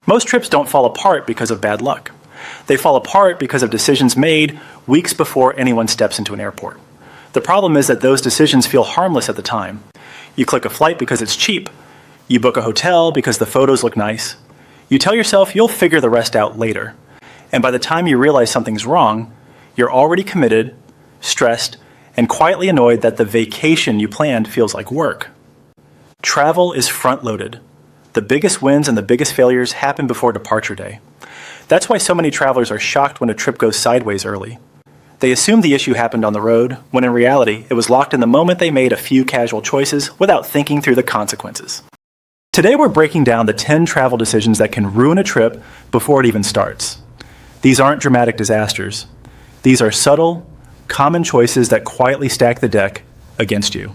Most trips don't fall apart because of bad luck. They fall apart because of decisions made weeks before anyone steps into an airport. The problem is that those decisions feel harmless at the time. You click a flight because it's cheap. You book a hotel because the photos look nice. You tell yourself you'll figure the rest out later. And by the time you realize something's wrong, you're already committed, stressed, and quietly annoyed that the vacation you planned feels like work. Travel is front-loaded. The biggest wins and the biggest failures happen before departure day. That's why so many travelers are shocked when a trip goes sideways early. They assume the issue happened on the road, when in reality, it was locked in the moment they made a few casual choices without thinking through the consequences. Today we're breaking down the 10 travel decisions that can ruin a trip before it even starts. These aren't dramatic disasters. These are subtle, common choices that quietly stack the deck against you.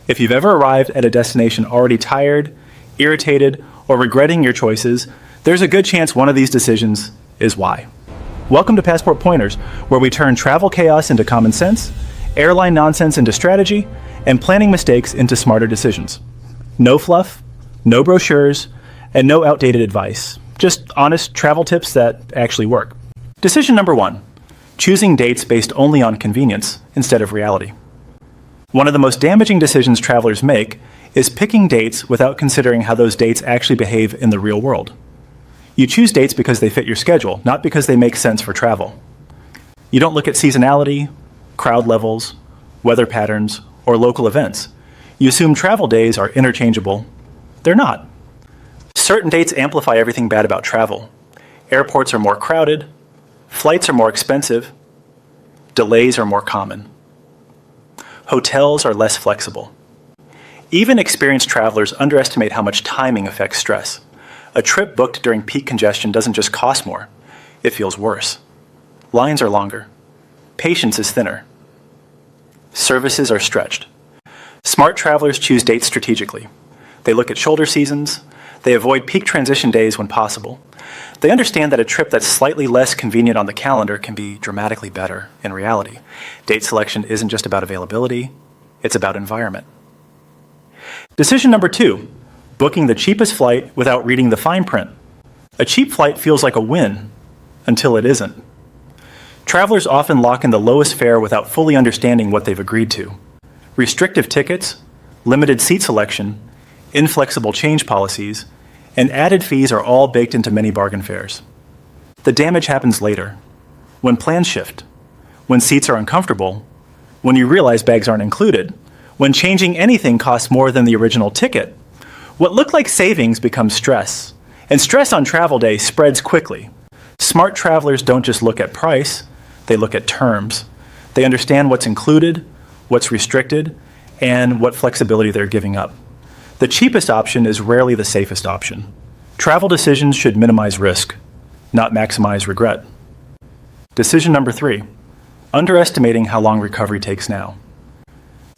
If you've ever arrived at a destination already tired, irritated, or regretting your choices, there's a good chance one of these decisions is why. Welcome to Passport Pointers, where we turn travel chaos into common sense, airline nonsense into strategy, and planning mistakes into smarter decisions. No fluff, no brochures, and no outdated advice. Just honest travel tips that actually work. Decision number 1, choosing dates based only on convenience instead of reality. One of the most damaging decisions travelers make is picking dates without considering how those dates actually behave in the real world. You choose dates because they fit your schedule, not because they make sense for travel. You don't look at seasonality, crowd levels, weather patterns, or local events. You assume travel days are interchangeable. They're not. Certain dates amplify everything bad about travel. Airports are more crowded, flights are more expensive, delays are more common. Hotels are less flexible. Even experienced travelers underestimate how much timing affects stress. A trip booked during peak congestion doesn't just cost more, it feels worse. Lines are longer. Patience is thinner. Services are stretched. Smart travelers choose dates strategically. They look at shoulder seasons. They avoid peak transition days when possible. They understand that a trip that's slightly less convenient on the calendar can be dramatically better in reality. Date selection isn't just about availability, it's about environment. Decision number 2, booking the cheapest flight without reading the fine print. A cheap flight feels like a win until it isn't. Travelers often lock in the lowest fare without fully understanding what they've agreed to. Restrictive tickets, limited seat selection, inflexible change policies, and added fees are all baked into many bargain fares. The damage happens later, when plans shift, when seats are uncomfortable, when you realize bags aren't included, when changing anything costs more than the original ticket. What looked like savings becomes stress, and stress on travel day spreads quickly. Smart travelers don't just look at price, they look at terms. They understand what's included, what's restricted, and what flexibility they're giving up. The cheapest option is rarely the safest option. Travel decisions should minimize risk, not maximize regret. Decision number 3, underestimating how long recovery takes now.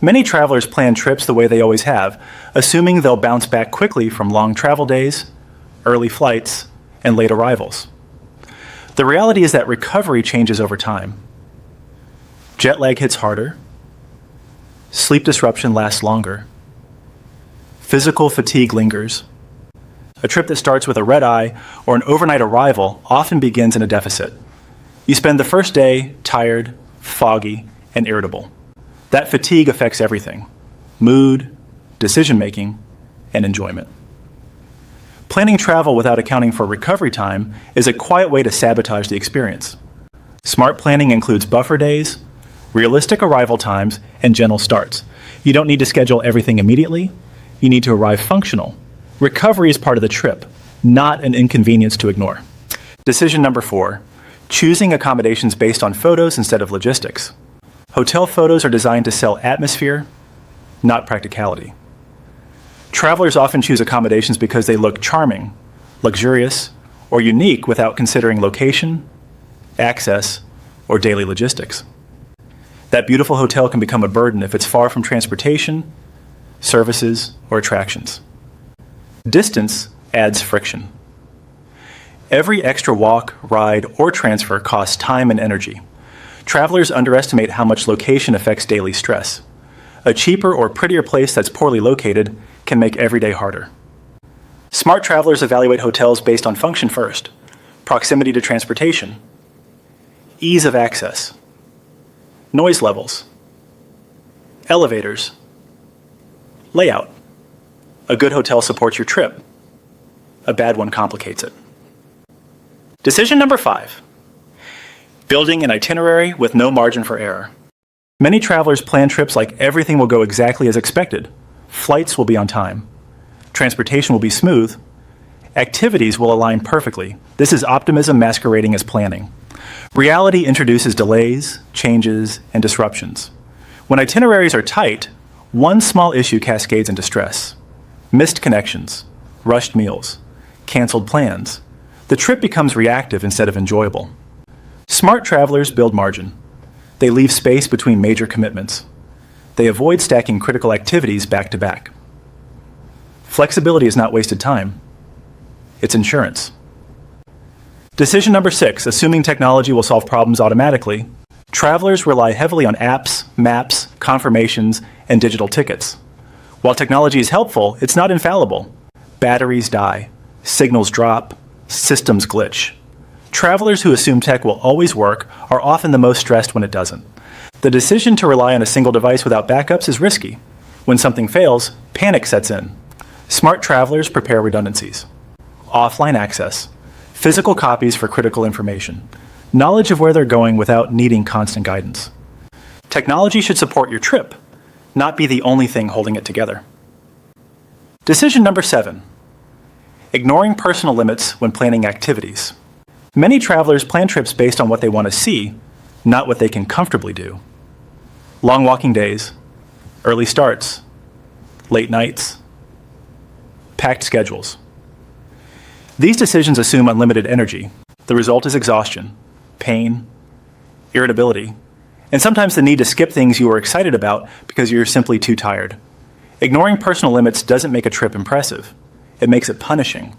Many travelers plan trips the way they always have, assuming they'll bounce back quickly from long travel days, early flights, and late arrivals. The reality is that recovery changes over time. Jet lag hits harder, sleep disruption lasts longer, physical fatigue lingers. A trip that starts with a red eye or an overnight arrival often begins in a deficit. You spend the first day tired, foggy, and irritable. That fatigue affects everything: mood, decision-making, and enjoyment. Planning travel without accounting for recovery time is a quiet way to sabotage the experience. Smart planning includes buffer days, realistic arrival times, and gentle starts. You don't need to schedule everything immediately. You need to arrive functional. Recovery is part of the trip, not an inconvenience to ignore. Decision number 4, choosing accommodations based on photos instead of logistics. Hotel photos are designed to sell atmosphere, not practicality. Travelers often choose accommodations because they look charming, luxurious, or unique without considering location, access, or daily logistics. That beautiful hotel can become a burden if it's far from transportation, services, or attractions. Distance adds friction. Every extra walk, ride, or transfer costs time and energy. Travelers underestimate how much location affects daily stress. A cheaper or prettier place that's poorly located can make every day harder. Smart travelers evaluate hotels based on function first: proximity to transportation, ease of access, noise levels, elevators, layout. A good hotel supports your trip. A bad one complicates it. Decision number 5. Building an itinerary with no margin for error. Many travelers plan trips like everything will go exactly as expected. Flights will be on time. Transportation will be smooth. Activities will align perfectly. This is optimism masquerading as planning. Reality introduces delays, changes, and disruptions. When itineraries are tight, one small issue cascades into stress. Missed connections, rushed meals, canceled plans. The trip becomes reactive instead of enjoyable. Smart travelers build margin. They leave space between major commitments. They avoid stacking critical activities back to back. Flexibility is not wasted time. It's insurance. Decision number 6, assuming technology will solve problems automatically. Travelers rely heavily on apps, maps, confirmations, and digital tickets. While technology is helpful, it's not infallible. Batteries die, signals drop, systems glitch. Travelers who assume tech will always work are often the most stressed when it doesn't. The decision to rely on a single device without backups is risky. When something fails, panic sets in. Smart travelers prepare redundancies. Offline access, physical copies for critical information, knowledge of where they're going without needing constant guidance. Technology should support your trip, not be the only thing holding it together. Decision number 7, ignoring personal limits when planning activities. Many travelers plan trips based on what they want to see, not what they can comfortably do. Long walking days, early starts, late nights, packed schedules. These decisions assume unlimited energy. The result is exhaustion, pain, irritability, and sometimes the need to skip things you were excited about because you're simply too tired. Ignoring personal limits doesn't make a trip impressive. It makes it punishing.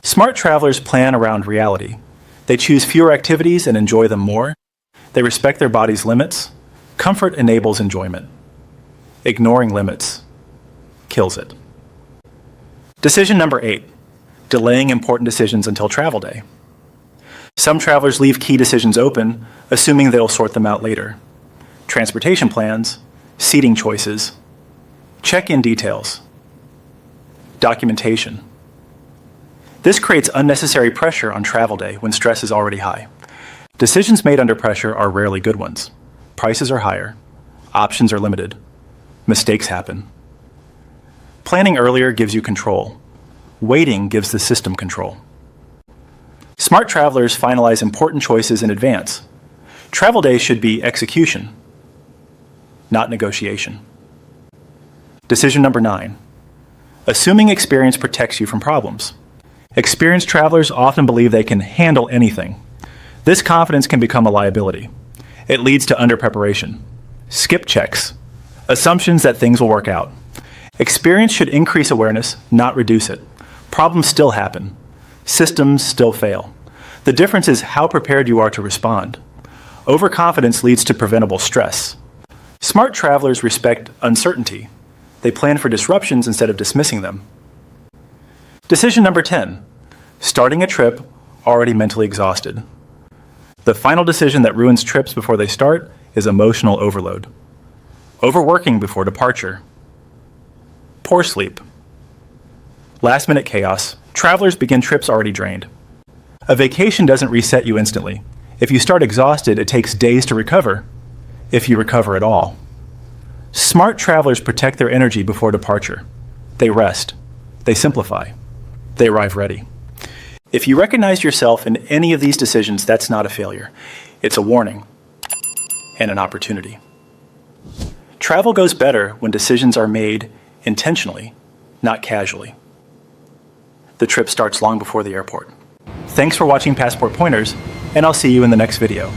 Smart travelers plan around reality. They choose fewer activities and enjoy them more. They respect their body's limits. Comfort enables enjoyment. Ignoring limits kills it. Decision number 8, delaying important decisions until travel day. Some travelers leave key decisions open, assuming they'll sort them out later. Transportation plans, seating choices, check-in details, documentation. This creates unnecessary pressure on travel day when stress is already high. Decisions made under pressure are rarely good ones. Prices are higher, options are limited, mistakes happen. Planning earlier gives you control. Waiting gives the system control. Smart travelers finalize important choices in advance. Travel day should be execution, not negotiation. Decision number 9, assuming experience protects you from problems. Experienced travelers often believe they can handle anything. This confidence can become a liability. It leads to underpreparation, skip checks, assumptions that things will work out. Experience should increase awareness, not reduce it. Problems still happen. Systems still fail. The difference is how prepared you are to respond. Overconfidence leads to preventable stress. Smart travelers respect uncertainty. They plan for disruptions instead of dismissing them. Decision number 10, starting a trip already mentally exhausted. The final decision that ruins trips before they start is emotional overload. Overworking before departure. Poor sleep. Last-minute chaos. Travelers begin trips already drained. A vacation doesn't reset you instantly. If you start exhausted, it takes days to recover, if you recover at all. Smart travelers protect their energy before departure. They rest. They simplify. They arrive ready. If you recognize yourself in any of these decisions, that's not a failure. It's a warning and an opportunity. Travel goes better when decisions are made intentionally, not casually. The trip starts long before the airport. Thanks for watching Passport Pointers, and I'll see you in the next video.